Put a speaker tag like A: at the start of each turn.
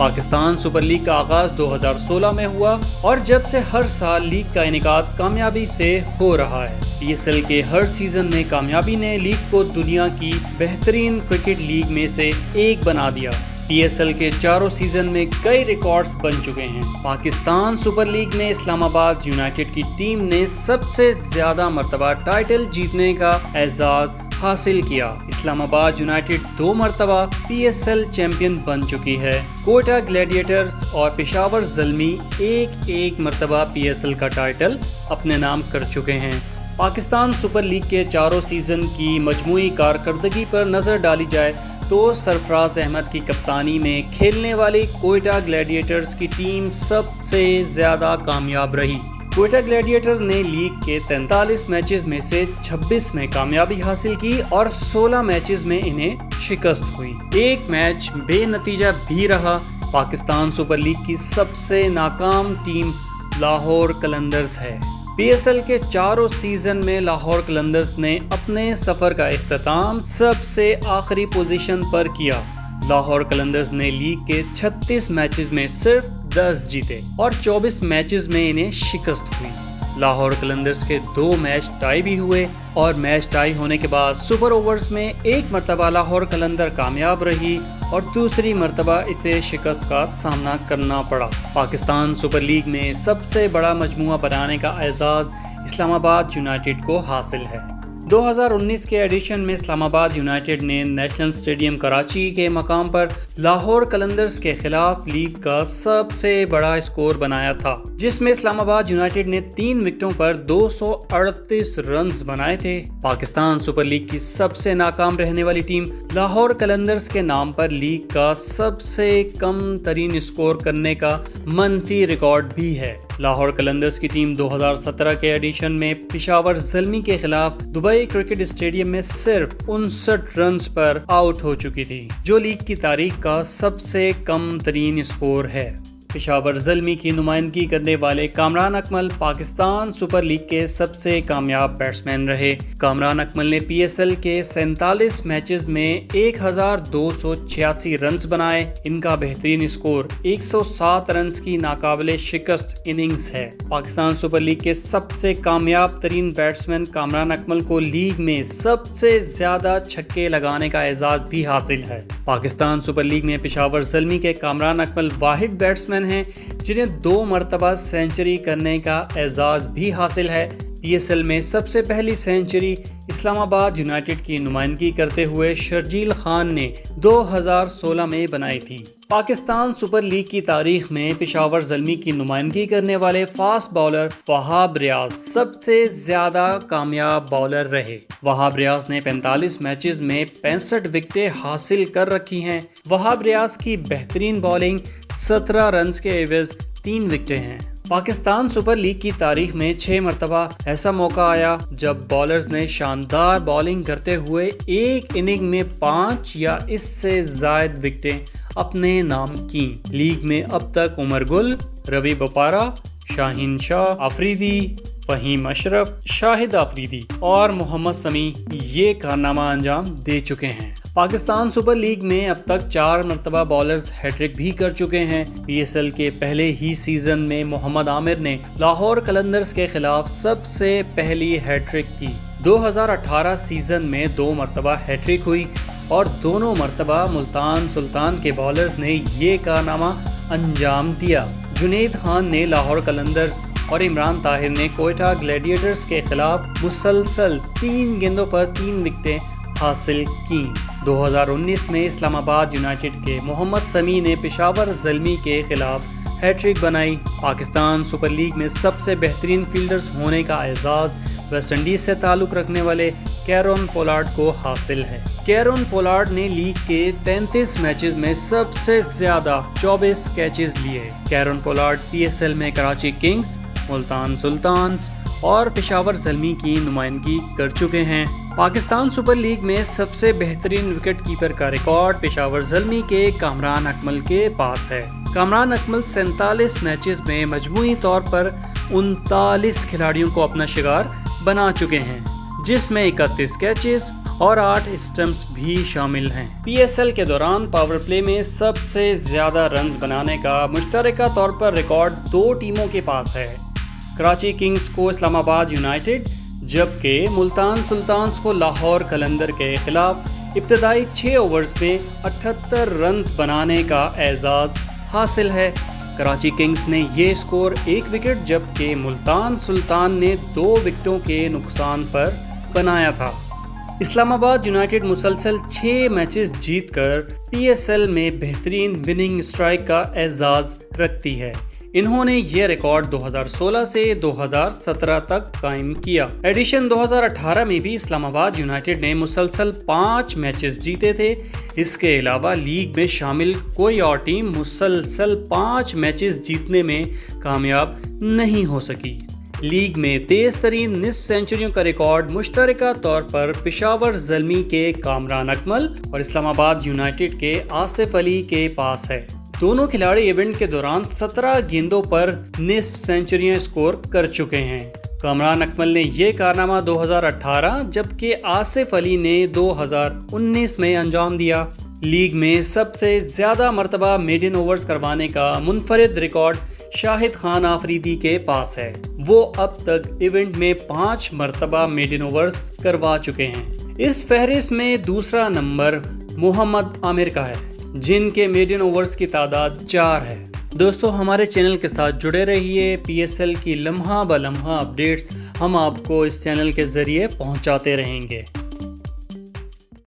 A: Pakistan super league کا آغاز 2016 میں ہوا اور جب سے ہر سال لیگ کا انعقاد کامیابی سے ہو رہا ہے۔ PSL کے ہر سیزن میں کامیابی نے لیگ کو دنیا کی بہترین کرکٹ لیگ میں سے ایک بنا دیا۔ PSL کے چاروں سیزن میں کئی ریکارڈز بن چکے ہیں۔ پاکستان سپر لیگ میں اسلام آباد یونائیٹڈ کی ٹیم نے سب سے زیادہ مرتبہ ٹائٹل جیتنے کا اعزاز حاصل کیا۔ اسلام آباد یونائیٹڈ 2 مرتبہ PSL چیمپئن بن چکی ہے۔ کوئٹہ گلیڈیٹرز اور پشاور زلمی ایک مرتبہ PSL کا ٹائٹل اپنے نام کر چکے ہیں۔ پاکستان سپر لیگ کے چاروں سیزن کی مجموعی کارکردگی پر نظر ڈالی جائے تو سرفراز احمد کی کپتانی میں کھیلنے والی کوئٹہ گلیڈیٹرز کی ٹیم سب سے زیادہ کامیاب رہی۔ کوئٹہ گلیڈیٹرز نے لیگ کے 43 میچز میں سے 26 میں کامیابی حاصل کی اور 16 میچز میں انہیں شکست ہوئی۔ ایک میچ بے نتیجہ بھی رہا۔ پاکستان سپر لیگ کی سب سے ناکام ٹیم لاہور قلندرز ہے۔ PSL کے چاروں سیزن میں لاہور قلندرز نے اپنے سفر کا اختتام سب سے آخری پوزیشن پر کیا۔ لاہور قلندرز نے لیگ کے 36 میچز میں صرف 10 جیتے اور 24 میچز میں انہیں شکست ہوئی۔ لاہور قلندرز کے 2 میچ ٹائی بھی ہوئے اور میچ ٹائی ہونے کے بعد سپر اوورز میں ایک مرتبہ لاہور قلندر کامیاب رہی اور دوسری مرتبہ اسے شکست کا سامنا کرنا پڑا۔ پاکستان سپر لیگ میں سب سے بڑا مجموعہ بنانے کا اعزاز اسلام آباد یونائیٹڈ کو حاصل ہے۔ 2019 کے ایڈیشن میں اسلام آباد یونائیٹڈ نے نیشنل اسٹیڈیم کراچی کے مقام پر لاہور قلندرز کے خلاف لیگ کا سب سے بڑا اسکور بنایا تھا، جس میں اسلام آباد یونائیٹڈ نے 3 وکٹوں پر 238 رنز بنائے تھے۔ پاکستان سپر لیگ کی سب سے ناکام رہنے والی ٹیم لاہور قلندرز کے نام پر لیگ کا سب سے کم ترین اسکور کرنے کا منفی ریکارڈ بھی ہے۔ لاہور قلندرز کی ٹیم 2017 کے ایڈیشن میں پشاور زلمی کے خلاف دبئی کرکٹ اسٹیڈیم میں صرف 59 رنز پر آؤٹ ہو چکی تھی، جو لیگ کی تاریخ کا سب سے کم ترین اسکور ہے۔ پشاور زلمی کی نمائندگی کرنے والے کامران اکمل پاکستان سپر لیگ کے سب سے کامیاب بیٹسمین رہے۔ کامران اکمل نے PSL کے 47 میچز میں 1286 رنز بنائے۔ ان کا بہترین اسکور 107 رنز کی ناقابل شکست اننگز ہے۔ پاکستان سپر لیگ کے سب سے کامیاب ترین بیٹسمین کامران اکمل کو لیگ میں سب سے زیادہ چھکے لگانے کا اعزاز بھی حاصل ہے۔ پاکستان سپر لیگ میں پشاور زلمی کے کامران اکمل واحد بیٹسمین ہیں جنہیں 2 مرتبہ سینچری کرنے کا اعزاز بھی حاصل ہے۔ PSL میں سب سے پہلی سینچری اسلام آباد یونائیٹڈ کی نمائندگی کرتے ہوئے شرجیل خان نے 2016 میں بنائی تھی۔ پاکستان سپر لیگ کی تاریخ میں پشاور زلمی کی نمائندگی کرنے والے فاسٹ باؤلر وہاب ریاض سب سے زیادہ کامیاب باؤلر رہے۔ وہاب ریاض نے 45 میچز میں 65 وکٹیں حاصل کر رکھی ہیں۔ وہاب ریاض کی بہترین بالنگ 17 رنز کے عوض 3 وکٹیں ہیں۔ پاکستان سپر لیگ کی تاریخ میں 6 مرتبہ ایسا موقع آیا جب بالرز نے شاندار بالنگ کرتے ہوئے ایک اننگ میں 5 یا اس سے زائد وکٹیں اپنے نام کی۔ لیگ میں اب تک عمر گل، روی بپارا، شاہین شاہ آفریدی، فہیم اشرف، شاہد آفریدی اور محمد سمیع یہ کارنامہ انجام دے چکے ہیں۔ پاکستان سپر لیگ میں اب تک 4 مرتبہ بالرز ہیٹرک بھی کر چکے ہیں۔ PSL کے پہلے ہی سیزن میں محمد عامر نے لاہور قلندرز کے خلاف سب سے پہلی ہیٹرک کی۔ 2018 سیزن میں 2 مرتبہ ہیٹرک ہوئی اور دونوں مرتبہ ملتان سلطان کے بالرز نے یہ کارنامہ انجام دیا۔ جنید خان نے لاہور قلندرز اور عمران طاہر نے کوئٹہ گلیڈیٹرز کے خلاف مسلسل 3 گیندوں پر 3 وکٹیں حاصل کی۔ 2019 میں اسلام آباد یونائیٹڈ کے محمد سمیع نے پشاور زلمی کے خلاف ہیٹرک بنائی۔ پاکستان سپر لیگ میں سب سے بہترین فیلڈرز ہونے کا اعزاز ویسٹ انڈیز سے تعلق رکھنے والے کیرون پولارڈ کو حاصل ہے۔ کیرون پولارڈ نے لیگ کے 33 میچز میں سب سے زیادہ 24 کیچز لیے۔ کیرون پولارڈ PSL میں کراچی کنگز، ملتان سلطانز اور پشاور زلمی کی نمائندگی کر چکے ہیں۔ پاکستان سپر لیگ میں سب سے بہترین وکٹ کیپر کا ریکارڈ پشاور زلمی کے کامران اکمل کے پاس ہے۔ کامران اکمل 47 میچز میں مجموعی طور پر 39 کھلاڑیوں کو اپنا شکار بنا چکے ہیں، جس میں 31 کیچز اور 8 اسٹمپس بھی شامل ہیں۔ پی ایس ایل کے دوران پاور پلے میں سب سے زیادہ رنز بنانے کا مشترکہ طور پر ریکارڈ 2 ٹیموں کے پاس ہے، کراچی کنگز کو اسلام آباد یونائیٹڈ، جبکہ ملتان سلطانز کو لاہور قلندر کے خلاف ابتدائی 6 اوورز میں 78 رنز بنانے کا اعزاز حاصل ہے۔ کراچی کنگز نے یہ اسکور 1 وکٹ جبکہ ملتان سلطان نے 2 وکٹوں کے نقصان پر بنایا تھا۔ اسلام آباد یونائیٹڈ مسلسل 6 میچز جیت کر پی ایس ایل میں بہترین وننگ اسٹرائک کا اعزاز رکھتی ہے۔ انہوں نے یہ ریکارڈ 2016 سے 2017 تک قائم کیا۔ ایڈیشن 2018 میں بھی اسلام آباد یونائیٹڈ نے مسلسل 5 میچز جیتے تھے۔ اس کے علاوہ لیگ میں شامل کوئی اور ٹیم مسلسل 5 میچز جیتنے میں کامیاب نہیں ہو سکی۔ لیگ میں تیز ترین نصف سینچریوں کا ریکارڈ مشترکہ طور پر پشاور زلمی کے کامران اکمل اور اسلام آباد یونائیٹڈ کے آصف علی کے پاس ہے۔ دونوں کھلاڑی ایونٹ کے دوران 17 گیندوں پر نصف سینچریاں اسکور کر چکے ہیں۔ کامران اکمل نے یہ کارنامہ 2018 جبکہ آصف علی نے 2019 میں انجام دیا۔ لیگ میں سب سے زیادہ مرتبہ میڈن اوورز کروانے کا منفرد ریکارڈ شاہد خان آفریدی کے پاس ہے۔ وہ اب تک ایونٹ میں 5 مرتبہ میڈن اوورز کروا چکے ہیں۔ اس فہرست میں دوسرا نمبر محمد عامر کا ہے، جن کے میڈن اوورز کی تعداد 4 ہے۔ دوستو ہمارے چینل کے ساتھ جڑے رہیے، پی ایس ایل کی لمحہ بہ لمحہ اپڈیٹس ہم آپ کو اس چینل کے ذریعے پہنچاتے رہیں گے۔